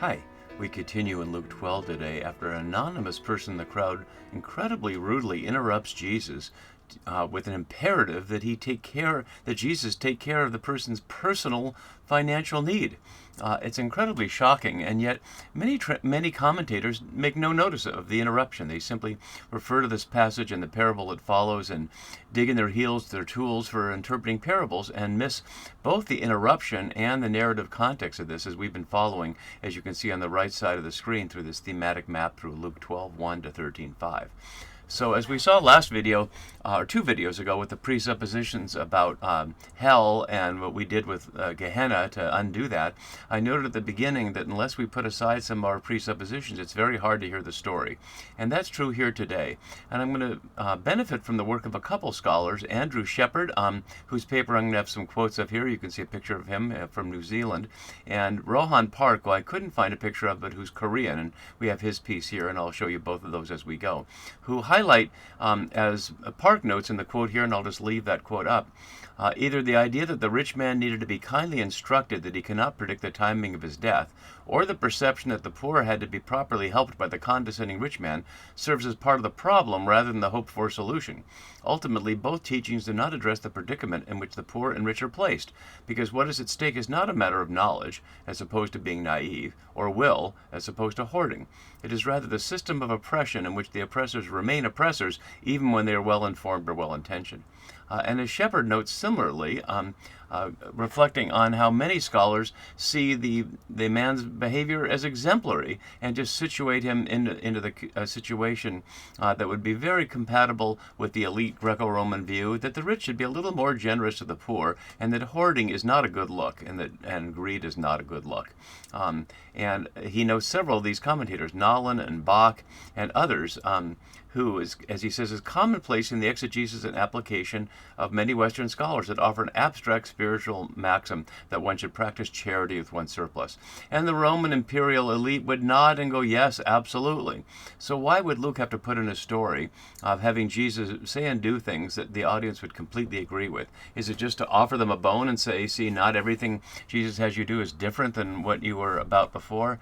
Hi, we continue in Luke 12 today after an anonymous person in the crowd incredibly rudely interrupts Jesus with an imperative that Jesus take care of the person's personal financial need. It's incredibly shocking, and yet many commentators make no notice of the interruption. They simply refer to this passage and the parable that follows and dig in their heels to their tools for interpreting parables and miss both the interruption and the narrative context of this, as we've been following, as you can see on the right side of the screen, through this thematic map through Luke 12:1 to 13:5. So as we saw last video, or 2 videos ago, with the presuppositions about hell and what we did with Gehenna to undo that, I noted at the beginning that unless we put aside some of our presuppositions, it's very hard to hear the story. And that's true here today. And I'm going to benefit from the work of a couple scholars, Andrew Shepherd, whose paper I'm going to have some quotes of here. You can see a picture of him from New Zealand. And Rohan Park, who I couldn't find a picture of, but who's Korean. And we have his piece here, and I'll show you both of those as we go, who highlight, as Park notes in the quote here, and I'll just leave that quote up, either the idea that the rich man needed to be kindly instructed that he cannot predict the timing of his death, or the perception that the poor had to be properly helped by the condescending rich man, serves as part of the problem rather than the hoped-for solution. Ultimately, both teachings do not address the predicament in which the poor and rich are placed, because what is at stake is not a matter of knowledge, as opposed to being naive, or will, as opposed to hoarding. It is rather the system of oppression in which the oppressors remain oppressors, even when they are well-informed or well-intentioned. And as Shepherd notes similarly, reflecting on how many scholars see the man's behavior as exemplary and just situate him into the situation that would be very compatible with the elite Greco-Roman view that the rich should be a little more generous to the poor, and that hoarding is not a good look, and greed is not a good look. And he knows several of these commentators, Nolan and Bach and others, who, as he says, is commonplace in the exegesis and application of many Western scholars that offer an abstract spiritual maxim that one should practice charity with one's surplus. And the Roman imperial elite would nod and go, yes, absolutely. So why would Luke have to put in a story of having Jesus say and do things that the audience would completely agree with? Is it just to offer them a bone and say, see, not everything Jesus has you do is different than what you were about before?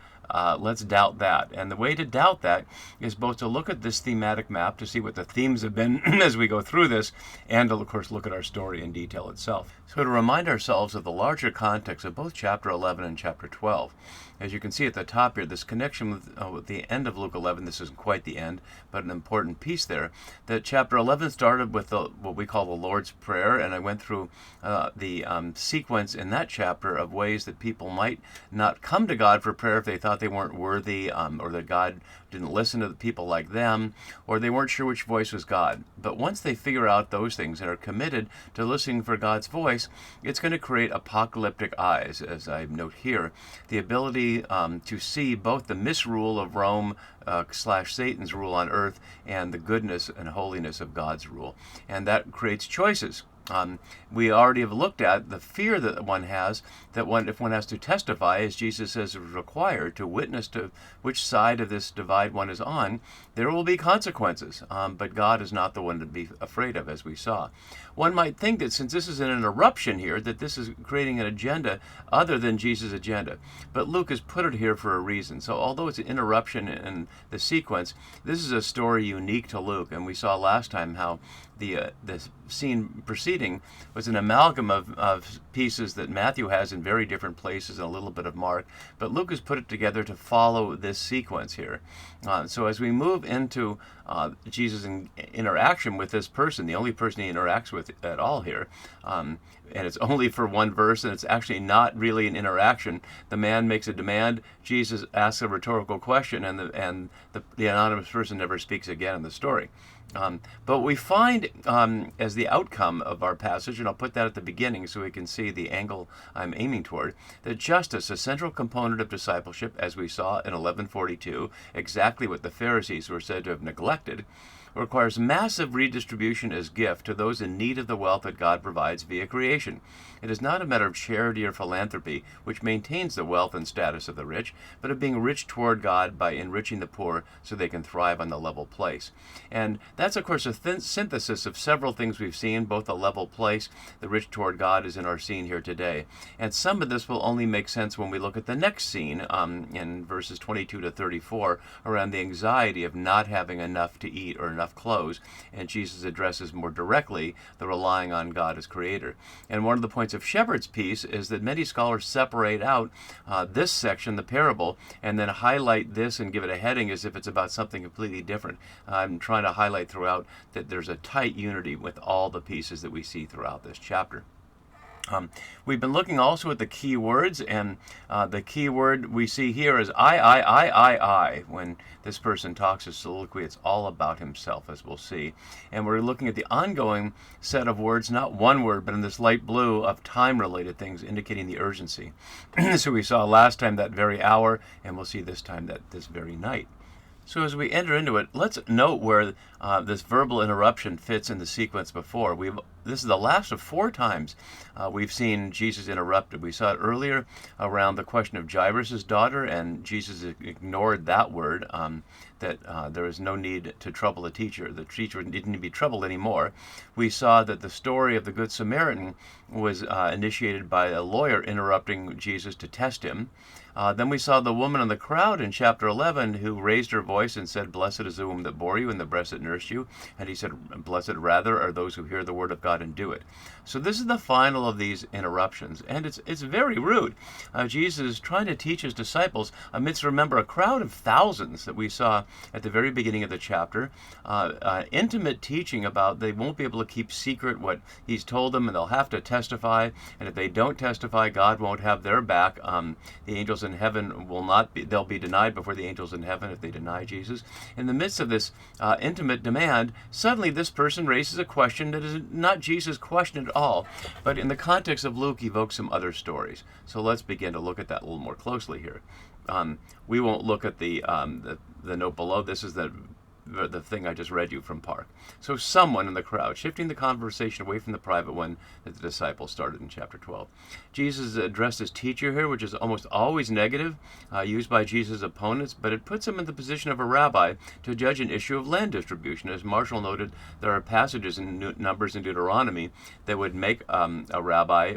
Let's doubt that. And the way to doubt that is both to look at this thematic map to see what the themes have been as we go through this, and to, of course, look at our story in detail itself. So to remind ourselves of the larger context of both chapter 11 and chapter 12, as you can see at the top here, this connection with the end of Luke 11, this isn't quite the end, but an important piece there, that chapter 11 started with what we call the Lord's Prayer, and I went through the sequence in that chapter of ways that people might not come to God for prayer if they thought they weren't worthy, or that God didn't listen to the people like them, or they weren't sure which voice was God. But once they figure out those things and are committed to listening for God's voice, it's going to create apocalyptic eyes, as I note here, the ability to see both the misrule of Rome / Satan's rule on earth and the goodness and holiness of God's rule. And that creates choices. We already have looked at the fear that one has, that if one has to testify, as Jesus says is required, to witness to which side of this divide one is on, there will be consequences. But God is not the one to be afraid of, as we saw. One might think that since this is an interruption here, that this is creating an agenda other than Jesus' agenda. But Luke has put it here for a reason. So although it's an interruption in the sequence, this is a story unique to Luke. And we saw last time how the scene preceding was an amalgam of pieces that Matthew has in very different places and a little bit of Mark, but Luke has put it together to follow this sequence here. So as we move into Jesus' interaction with this person, the only person he interacts with at all here, and it's only for one verse, and it's actually not really an interaction. The man makes a demand, Jesus asks a rhetorical question, and the anonymous person never speaks again in the story. But we find as the outcome of our passage, and I'll put that at the beginning so we can see the angle I'm aiming toward, that justice, a central component of discipleship, as we saw in 1142, exactly what the Pharisees were said to have neglected, requires massive redistribution as gift to those in need of the wealth that God provides via creation. It is not a matter of charity or philanthropy, which maintains the wealth and status of the rich, but of being rich toward God by enriching the poor so they can thrive on the level place. And that's, of course, a synthesis of several things we've seen, both the level place, the rich toward God is in our scene here today. And some of this will only make sense when we look at the next scene in verses 22 to 34 around the anxiety of not having enough to eat or enough clothes. And Jesus addresses more directly the relying on God as creator. And one of the points of Shepherd's piece is that many scholars separate out this section, the parable, and then highlight this and give it a heading as if it's about something completely different. I'm trying to highlight throughout that there's a tight unity with all the pieces that we see throughout this chapter. We've been looking also at the key words, and the key word we see here is I. When this person talks a soliloquy, it's all about himself, as we'll see. And we're looking at the ongoing set of words, not one word, but in this light blue of time-related things, indicating the urgency. So we saw last time that very hour, and we'll see this time that this very night. So as we enter into it, let's note where this verbal interruption fits in the sequence before. This is the last of 4 times we've seen Jesus interrupted. We saw it earlier around the question of Jairus' daughter, and Jesus ignored that word, that there is no need to trouble the teacher. The teacher didn't need to be troubled anymore. We saw that the story of the Good Samaritan was initiated by a lawyer interrupting Jesus to test him. Then we saw the woman in the crowd in chapter 11 who raised her voice and said, "Blessed is the womb that bore you and the breast that nursed you." And he said, "Blessed rather are those who hear the word of God and do it." So this is the final of these interruptions, and it's very rude. Jesus is trying to teach his disciples amidst, remember, a crowd of thousands that we saw at the very beginning of the chapter, intimate teaching about they won't be able to keep secret what he's told them, and they'll have to testify, and if they don't testify, God won't have their back. The angels in heaven will not be, they'll be denied before the angels in heaven if they deny Jesus. In the midst of this intimate demand, suddenly this person raises a question that is not Jesus' question at all, but in the context of Luke evokes some other stories. So let's begin to look at that a little more closely here. We won't look at the note below. This is the thing I just read you from Park. So someone in the crowd, shifting the conversation away from the private one that the disciples started in chapter 12. Jesus addressed his teacher here, which is almost always negative, used by Jesus' opponents, but it puts him in the position of a rabbi to judge an issue of land distribution. As Marshall noted, there are passages in Numbers and Deuteronomy that would make a rabbi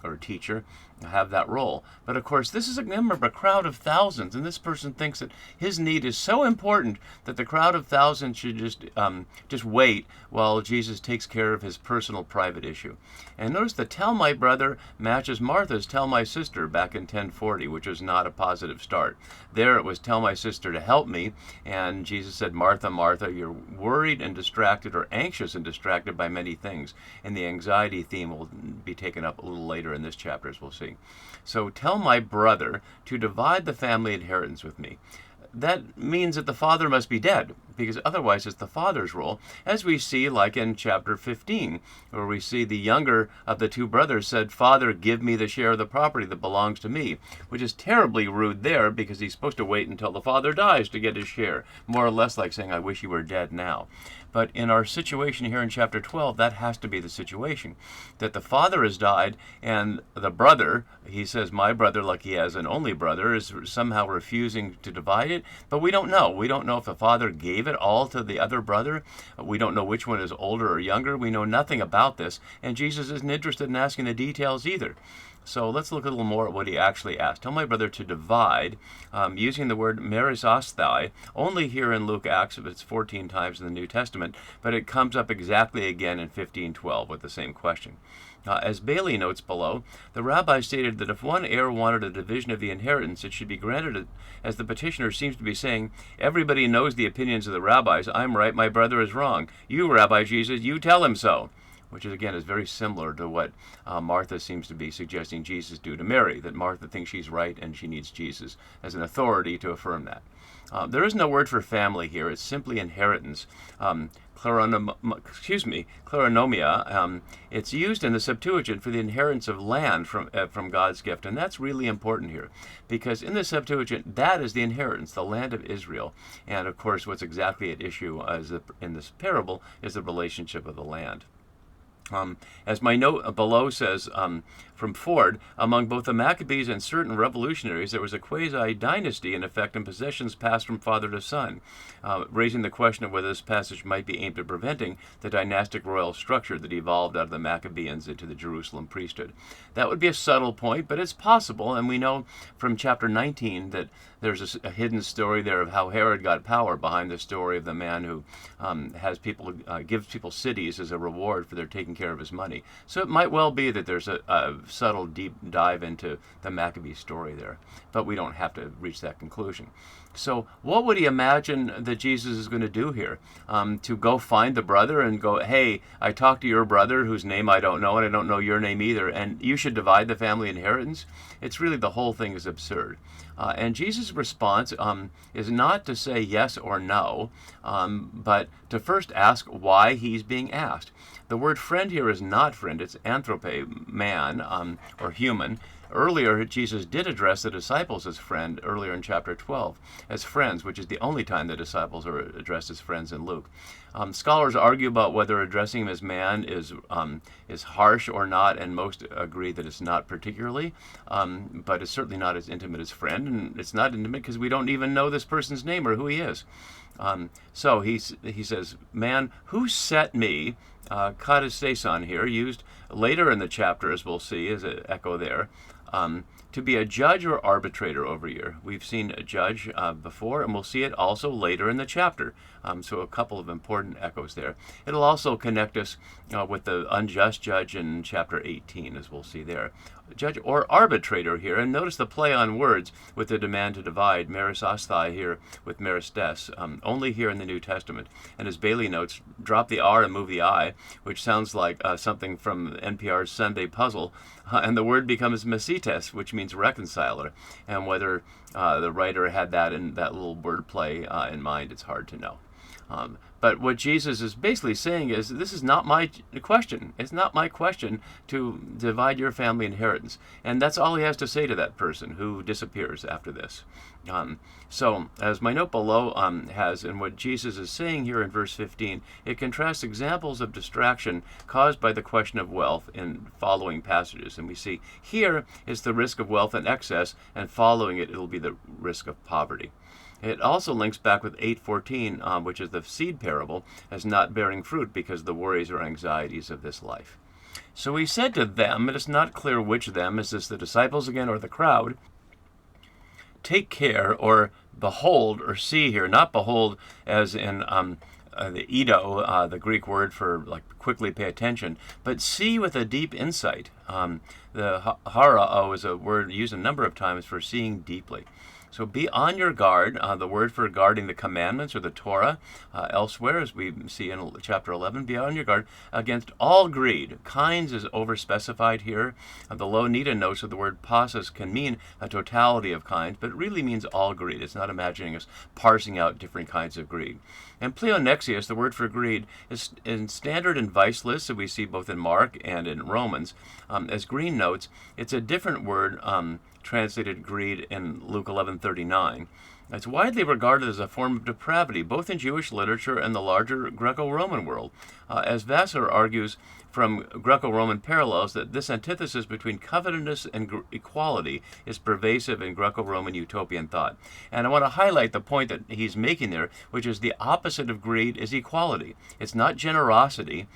or teacher have that role. But of course, this is a crowd of thousands, and this person thinks that his need is so important that the crowd of thousands should just wait while Jesus takes care of his personal private issue. And notice the "tell my brother" matches Martha's "tell my sister" back in 1040, which was not a positive start. There it was "tell my sister to help me," and Jesus said, "Martha, Martha, you're worried and distracted, or anxious and distracted by many things." And the anxiety theme will be taken up a little later in this chapter, as we'll see. So "tell my brother to divide the family inheritance with me." That means that the father must be dead, because otherwise it's the father's role, as we see like in chapter 15, where we see the younger of the 2 brothers said, "Father, give me the share of the property that belongs to me," which is terribly rude there, because he's supposed to wait until the father dies to get his share, more or less like saying, "I wish you were dead now." But in our situation here in chapter 12, that has to be the situation, that the father has died, and the brother, he says, "my brother," like he has an only brother, is somehow refusing to divide it. But we don't know. We don't know if the father gave it all to the other brother. We don't know which one is older or younger. We know nothing about this, and Jesus isn't interested in asking the details either. So let's look a little more at what he actually asked. "Tell my brother to divide," using the word merisosthai, only here in Luke Acts, it's 14 times in the New Testament, but it comes up exactly again in 15:12 with the same question. As Bailey notes below, the rabbi stated that if one heir wanted a division of the inheritance, it should be granted, as the petitioner seems to be saying, "Everybody knows the opinions of the rabbis. I'm right, my brother is wrong. You, Rabbi Jesus, you tell him so." which is, again, is very similar to what Martha seems to be suggesting Jesus do to Mary, that Martha thinks she's right and she needs Jesus as an authority to affirm that. There is no word for family here. It's simply inheritance. Kleronomia. It's used in the Septuagint for the inheritance of land from God's gift, and that's really important here, because in the Septuagint, that is the inheritance, the land of Israel. And of course, what's exactly at issue in this parable is the relationship of the land. As my note below says, from Ford, among both the Maccabees and certain revolutionaries, there was a quasi-dynasty in effect and possessions passed from father to son, raising the question of whether this passage might be aimed at preventing the dynastic royal structure that evolved out of the Maccabeans into the Jerusalem priesthood. That would be a subtle point, but it's possible, and we know from chapter 19 that there's a hidden story there of how Herod got power behind the story of the man who gives people cities as a reward for their taking care of his money. So it might well be that there's a subtle deep dive into the Maccabee story there, but we don't have to reach that conclusion. So what would he imagine that Jesus is going to do here? To go find the brother and go, hey, I talked to your brother whose name I don't know, and I don't know your name either, and you should divide the family inheritance? It's really, the whole thing is absurd. And Jesus' response is not to say yes or no, but to first ask why he's being asked. The word friend here is not friend, it's anthrope, man, or human. Earlier, Jesus did address the disciples as friend, earlier in chapter 12, as friends, which is the only time the disciples are addressed as friends in Luke. Scholars argue about whether addressing him as man is harsh or not, and most agree that it's not particularly, but it's certainly not as intimate as friend, and it's not intimate because we don't even know this person's name or who he is. So he says, man, who set me, katasteson here, used later in the chapter, as we'll see, as an echo there, to be a judge or arbitrator over you. We've seen a judge before, and we'll see it also later in the chapter. So a couple of important echoes there. It'll also connect us with the unjust judge in chapter 18, as we'll see there. Judge or arbitrator here, and notice the play on words with the demand to divide, merisasthai here with meristes, only here in the New Testament. And as Bailey notes, drop the R and move the I, which sounds like something from NPR's Sunday Puzzle, and the word becomes mesites, which means reconciler. And whether the writer had that in that little wordplay in mind, it's hard to know. But what Jesus is basically saying is, this is not my question. It's not my question to divide your family inheritance. And that's all he has to say to that person who disappears after this. So, as my note below has, and what Jesus is saying here in verse 15, it contrasts examples of distraction caused by the question of wealth in following passages. And we see here is the risk of wealth in excess, and following it, it'll be the risk of poverty. It also links back with 8:14, which is the seed parable, as not bearing fruit because of the worries or anxieties of this life. So he said to them, it is not clear which them, is this the disciples again or the crowd? Take care, or behold, or see here, not behold as in the eido, the Greek word for like quickly pay attention, but see with a deep insight. The harao is a word used a number of times for seeing deeply. So be on your guard, the word for guarding the commandments or the Torah, elsewhere, as we see in chapter 11, be on your guard against all greed. Kinds is overspecified here. The Louw-Nida notes that the word passus can mean a totality of kinds, but it really means all greed. It's not imagining us parsing out different kinds of greed. And pleonexius, the word for greed, is in standard and vice lists that we see both in Mark and in Romans. As Green notes, it's a different word translated greed in Luke 11:39. It's widely regarded as a form of depravity, both in Jewish literature and the larger Greco-Roman world. As Vassar argues from Greco-Roman parallels that this antithesis between covetousness and equality is pervasive in Greco-Roman utopian thought. And I want to highlight the point that he's making there, which is the opposite of greed is equality. It's not generosity,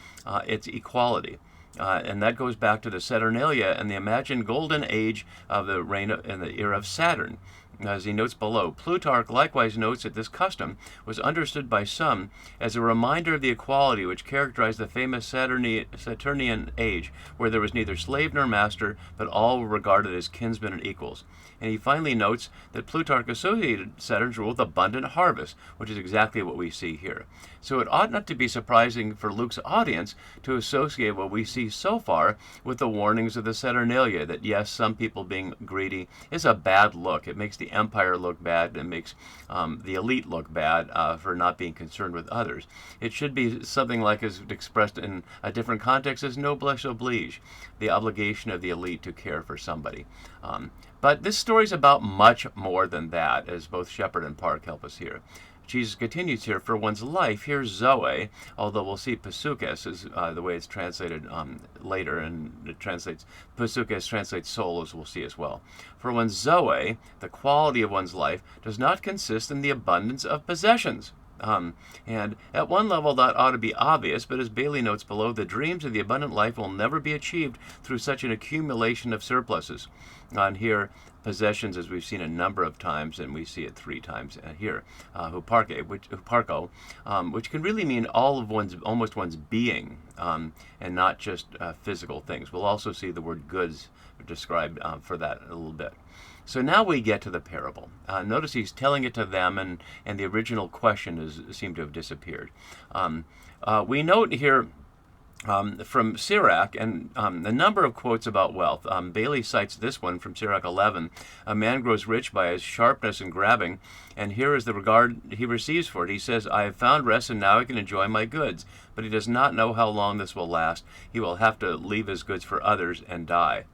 it's equality. And that goes back to the Saturnalia and the imagined golden age of the reign in the era of Saturn. as he notes below. Plutarch likewise notes that this custom was understood by some as a reminder of the equality which characterized the famous Saturnian age, where there was neither slave nor master, but all were regarded as kinsmen and equals. And he finally notes that Plutarch associated Saturn's rule with abundant harvest, which is exactly what we see here. So it ought not to be surprising for Luke's audience to associate what we see so far with the warnings of the Saturnalia, that yes, some people being greedy is a bad look. It makes the empire look bad. It makes the elite look bad for not being concerned with others. It should be something like, as expressed in a different context, as noblesse oblige, the obligation of the elite to care for somebody. But this story is about much more than that, as both Shepard and Park help us here. Jesus continues here, for one's life. Here's Zoe, although we'll see Pasukes is the way it's translated later, and it translates, Pasukes translates soul, as we'll see as well. For one's Zoe, the quality of one's life, does not consist in the abundance of possessions. And at one level that ought to be obvious, but as Bailey notes below, the dreams of the abundant life will never be achieved through such an accumulation of surpluses. On here, possessions, as we've seen a number of times, and we see it 3 times here, huparko, which can really mean all of almost one's being, and not just physical things. We'll also see the word goods described for that a little bit. So now we get to the parable. Notice he's telling it to them, and the original question seemed to have disappeared. We note here from Sirach, and a number of quotes about wealth. Bailey cites this one from Sirach 11. A man grows rich by his sharpness and grabbing, and here is the regard he receives for it. He says, I have found rest, and now I can enjoy my goods. But he does not know how long this will last. He will have to leave his goods for others and die.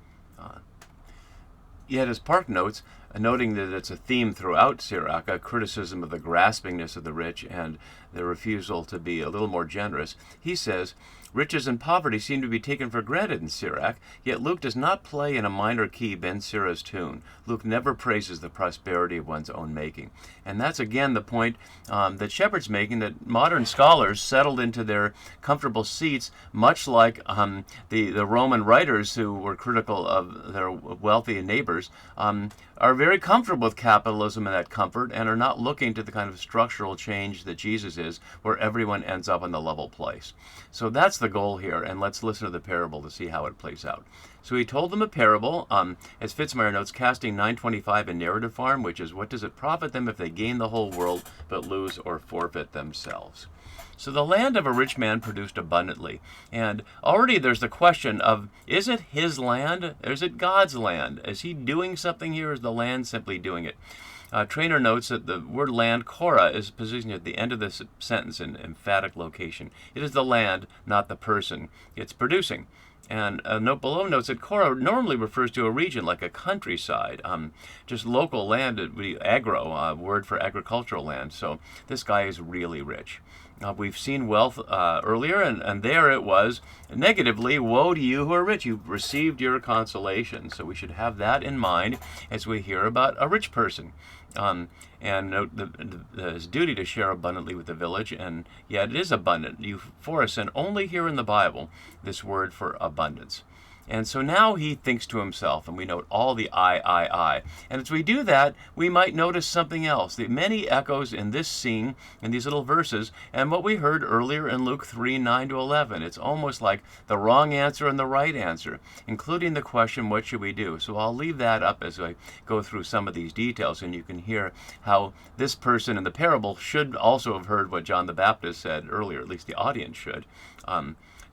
Yet, as Park notes, noting that it's a theme throughout Sirach, a criticism of the graspingness of the rich and the refusal to be a little more generous, he says, riches and poverty seem to be taken for granted in Sirach, yet Luke does not play in a minor key Ben Sira's tune. Luke never praises the prosperity of one's own making. And that's again the point that Shepard's making, that modern scholars settled into their comfortable seats, much like the Roman writers who were critical of their wealthy neighbors, are very comfortable with capitalism and that comfort, and are not looking to the kind of structural change that Jesus is, where everyone ends up in the level place. So that's the goal here, and let's listen to the parable to see how it plays out. So he told them a parable, as Fitzmyer notes, casting 925 in narrative form, which is, what does it profit them if they gain the whole world but lose or forfeit themselves? So the land of a rich man produced abundantly. And already there's the question of, is it his land or is it God's land? Is he doing something here, or is the land simply doing it? Trainer notes that the word land, Korah, is positioned at the end of this sentence in emphatic location. It is the land, not the person. It's producing. And a note below notes that Korah normally refers to a region like a countryside, just local land, it would be agro, word for agricultural land. So this guy is really rich. We've seen wealth earlier, and there it was, negatively, woe to you who are rich. You've received your consolation. So we should have that in mind as we hear about a rich person. And note his duty to share abundantly with the village, and yet it is abundant. Euphorus, and only here in the Bible, this word for abundance. And so now he thinks to himself, and we note all the I. And as we do that, we might notice something else, the many echoes in this scene, in these little verses, and what we heard earlier in Luke 3, 9-11. It's almost like the wrong answer and the right answer, including the question, what should we do? So I'll leave that up as I go through some of these details, and you can hear how this person in the parable should also have heard what John the Baptist said earlier, at least the audience should.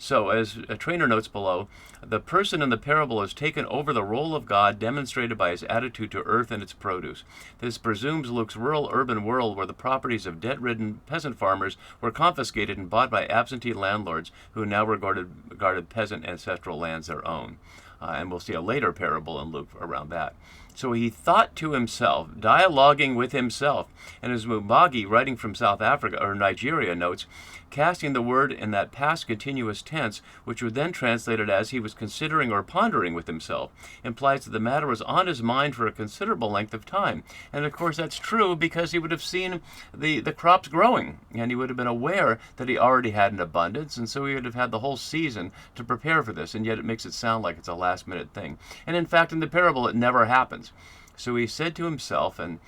So, as a trainer notes below, the person in the parable has taken over the role of God demonstrated by his attitude to earth and its produce. This presumes Luke's rural-urban world where the properties of debt-ridden peasant farmers were confiscated and bought by absentee landlords who now regarded peasant ancestral lands their own. And we'll see a later parable in Luke around that. So he thought to himself, dialoguing with himself, and as Mubagi, writing from South Africa or Nigeria, notes, casting the word in that past continuous tense, which would then translate it as he was considering or pondering with himself, implies that the matter was on his mind for a considerable length of time. And of course that's true because he would have seen the crops growing, and he would have been aware that he already had an abundance, and so he would have had the whole season to prepare for this, and yet it makes it sound like it's a last-minute thing. And in fact, in the parable, it never happens. So he said to himself, and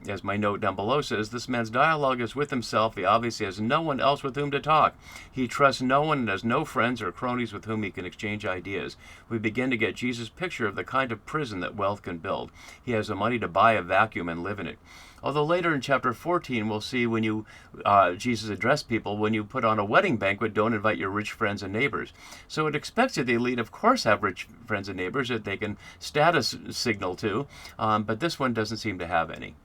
as my note down below says, this man's dialogue is with himself. He obviously has no one else with whom to talk. He trusts no one and has no friends or cronies with whom he can exchange ideas. We begin to get Jesus' picture of the kind of prison that wealth can build. He has the money to buy a vacuum and live in it. Although later in chapter 14, we'll see when Jesus addressed people, when you put on a wedding banquet, don't invite your rich friends and neighbors. So it expects that the elite, of course, have rich friends and neighbors that they can status signal to, but this one doesn't seem to have any.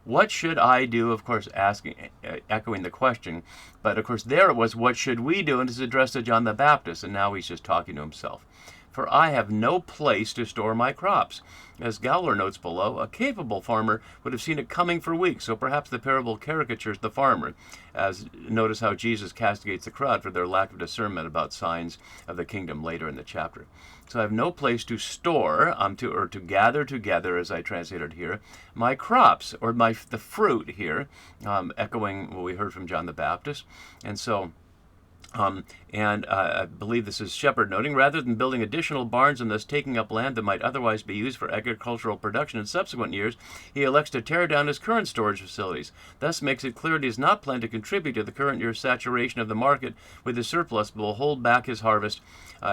What should I do? Of course, echoing the question, but of course there it was, what should we do? And it's addressed to John the Baptist, and now he's just talking to himself. For I have no place to store my crops. As Gowler notes below, a capable farmer would have seen it coming for weeks, so perhaps the parable caricatures the farmer. As notice how Jesus castigates the crowd for their lack of discernment about signs of the kingdom later in the chapter. So I have no place to store, to gather together, as I translated here, my crops, or the fruit here, echoing what we heard from John the Baptist. And so I believe this is Shepherd noting, rather than building additional barns and thus taking up land that might otherwise be used for agricultural production in subsequent years, he elects to tear down his current storage facilities. Thus makes it clear that he does not plan to contribute to the current year's saturation of the market with his surplus, but will hold back his harvest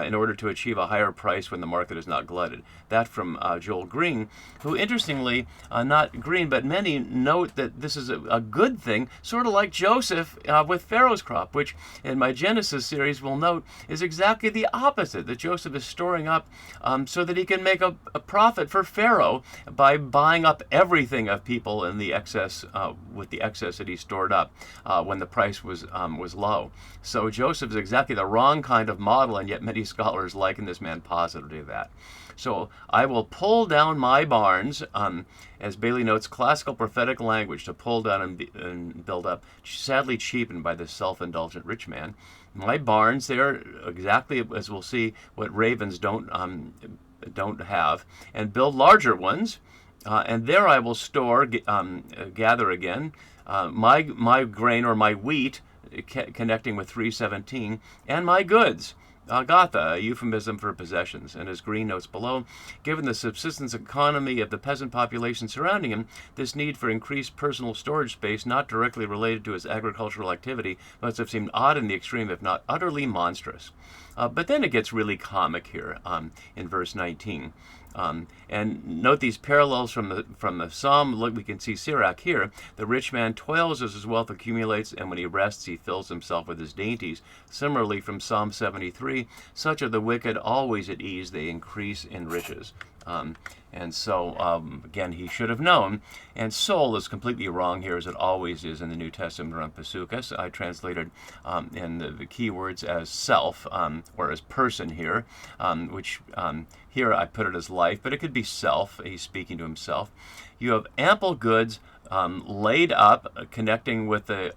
in order to achieve a higher price when the market is not glutted. That from Joel Green, who interestingly, not Green, but many note that this is a good thing, sort of like Joseph with Pharaoh's crop, which in my Genesis series we'll note is exactly the opposite, that Joseph is storing up so that he can make a profit for Pharaoh by buying up everything of people in the excess, with the excess that he stored up when the price was low. So Joseph is exactly the wrong kind of model, and yet many scholars liken this man positively to that. So I will pull down my barns, as Bailey notes, classical prophetic language, to pull down and build up, sadly cheapened by this self-indulgent rich man. My barns, they are exactly, as we'll see, what ravens don't have, and build larger ones, and there I will store, gather again, my grain or my wheat, connecting with 3:17, and my goods. Agatha, a euphemism for possessions. And as Green notes below, given the subsistence economy of the peasant population surrounding him, this need for increased personal storage space, not directly related to his agricultural activity, must have seemed odd in the extreme, if not utterly monstrous. But then it gets really comic here in verse 19. And note these parallels from the psalm. Look, we can see Sirach here. The rich man toils as his wealth accumulates, and when he rests, he fills himself with his dainties. Similarly, from Psalm 73, such are the wicked, always at ease, they increase in riches. And so, again, he should have known. And soul is completely wrong here, as it always is in the New Testament around Pasukas. I translated in the key words as self, or as person here, which here I put it as life, but it could be self. He's speaking to himself. You have ample goods laid up, connecting with the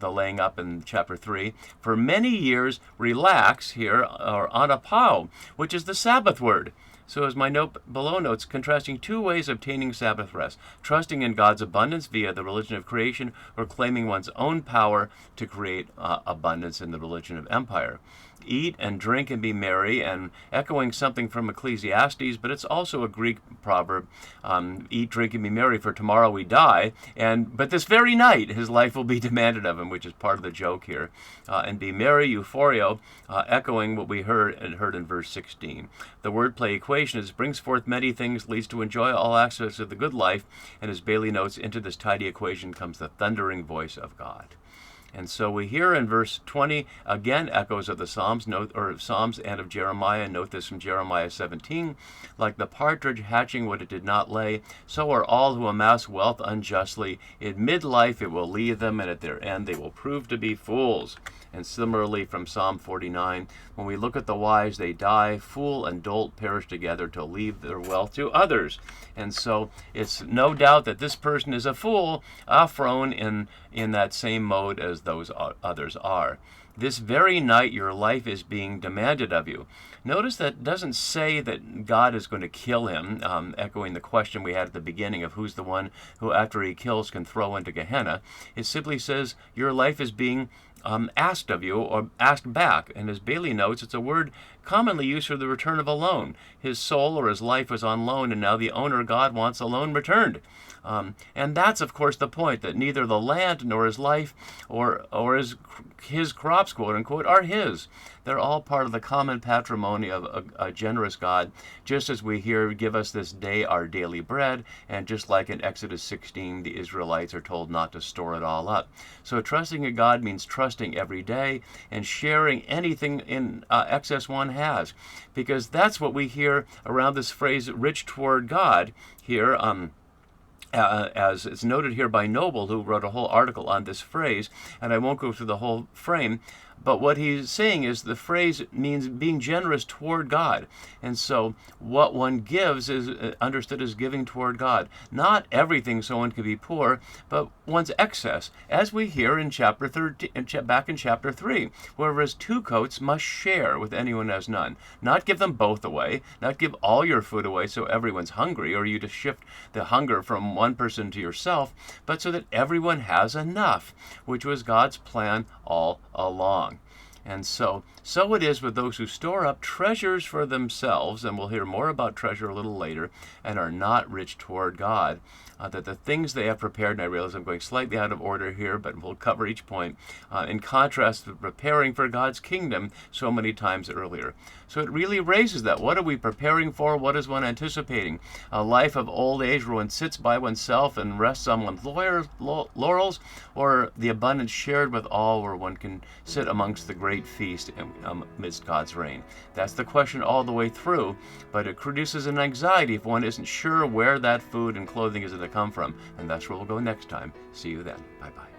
laying up in chapter 3. For many years, relax here, or anapao, which is the Sabbath word. So as my note below notes, contrasting two ways of obtaining Sabbath rest: trusting in God's abundance via the religion of creation, or claiming one's own power to create abundance in the religion of empire. Eat and drink and be merry, and echoing something from Ecclesiastes, but it's also a Greek proverb. Eat, drink, and be merry, for tomorrow we die. But this very night his life will be demanded of him, which is part of the joke here. And be merry, euphorio, echoing what we heard in verse 16. The wordplay equation is brings forth many things, leads to enjoy all aspects of the good life, and as Bailey notes, into this tidy equation comes the thundering voice of God. And so we hear in verse 20, again, echoes of the Psalms, Psalms and of Jeremiah. Note this from Jeremiah 17. Like the partridge hatching what it did not lay, so are all who amass wealth unjustly. In midlife it will leave them, and at their end they will prove to be fools. And similarly from Psalm 49, when we look at the wise, they die. Fool and dolt perish together to leave their wealth to others. And so it's no doubt that this person is a fool, thrown in that same mode as those others are. This very night your life is being demanded of you. Notice that doesn't say that God is going to kill him, echoing the question we had at the beginning of who's the one who after he kills can throw into Gehenna. It simply says your life is being asked of you or asked back. And as Bailey notes, it's a word commonly used for the return of a loan. His soul or his life was on loan, and now the owner, God, wants a loan returned. And that's, of course, the point, that neither the land nor his life or his crops, quote unquote, are his. They're all part of the common patrimony of a generous God, just as we hear, give us this day our daily bread, and just like in Exodus 16, the Israelites are told not to store it all up. So trusting in God means trusting every day and sharing anything in excess one has, because that's what we hear around this phrase, rich toward God, here, as it's noted here by Noble, who wrote a whole article on this phrase, and I won't go through the whole frame, but what he's saying is the phrase means being generous toward God. And so what one gives is understood as giving toward God. Not everything someone can be poor, but one's excess, as we hear in chapter 13, back in chapter 3, whoever has 2 coats must share with anyone who has none. Not give them both away, not give all your food away so everyone's hungry, or you to shift the hunger from one person to yourself, but so that everyone has enough, which was God's plan all along. And so it is with those who store up treasures for themselves, and we'll hear more about treasure a little later, and are not rich toward God, that the things they have prepared, and I realize I'm going slightly out of order here, but we'll cover each point, in contrast to preparing for God's kingdom so many times earlier. So it really raises that. What are we preparing for? What is one anticipating? A life of old age where one sits by oneself and rests on one's laurels, or the abundance shared with all where one can sit amongst the great feast amidst God's reign? That's the question all the way through, but it produces an anxiety if one isn't sure where that food and clothing is going to come from. And that's where we'll go next time. See you then. Bye-bye.